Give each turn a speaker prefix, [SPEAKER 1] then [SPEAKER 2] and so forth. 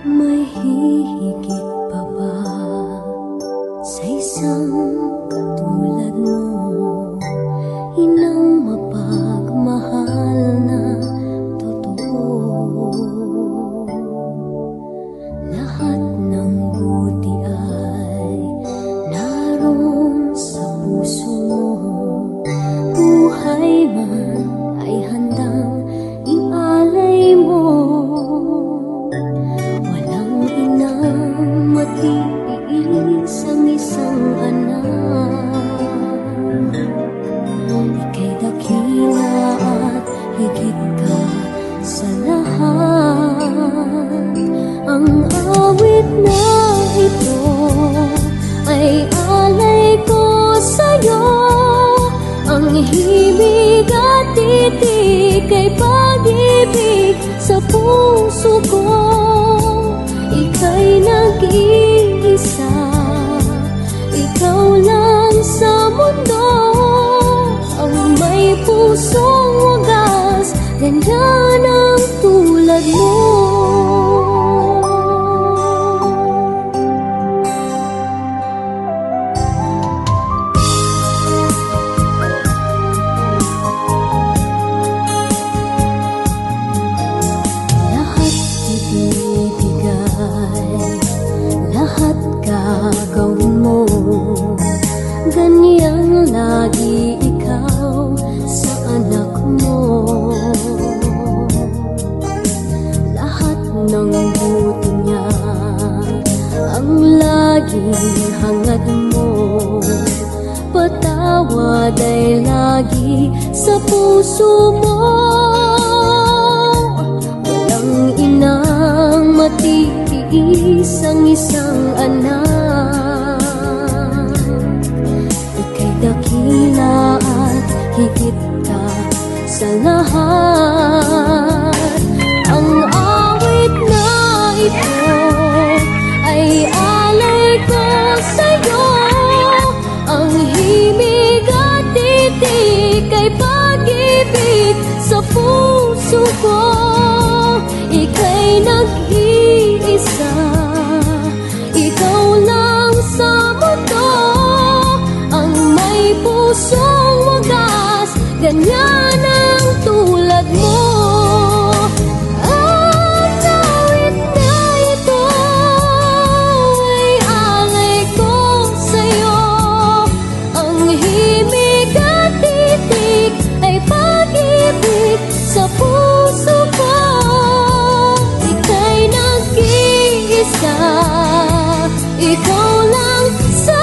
[SPEAKER 1] May hihigit pa ba sa isang katulad mo? Inang mapagmahal na totoo. Lahat ng buti ay naroon sa puso mo. Buhay man ay handang ialay mo. Walang inang matiis ang isang anak. Ika'y dakila at higit ka sa lahat. Ang awit na ito ay alay ko sa'yo. Ang himig at titik ay pag-ibig sa puso ko. Ika'y nag-iisa, ikaw lang sa mundo. Ang may pusong wagas, ganyan ang tulad mo. Lahat gagawin mo, ganyang lagi ikaw sa anak mo. Lahat ng buti niya ang laging hangad mo. Patawad ay lagi sa puso mo. Walang inang matitiis ang isang anak. Ika'y dakila at higit ka sa lahat. Ang awit na ito ay alay ko sa'yo. Ang himig at titik ay pag-ibig sa puso ko. Ika'y nag-iisa, ikaw lang sa mundo. Ang may pusong wagas, ganyan ang tulad mo. Ang awit na ito ay alay ko sa'yo. Ang himig at titik ay pag-ibig sa puso ko. Ika'y nag-iisa, ikaw lang sa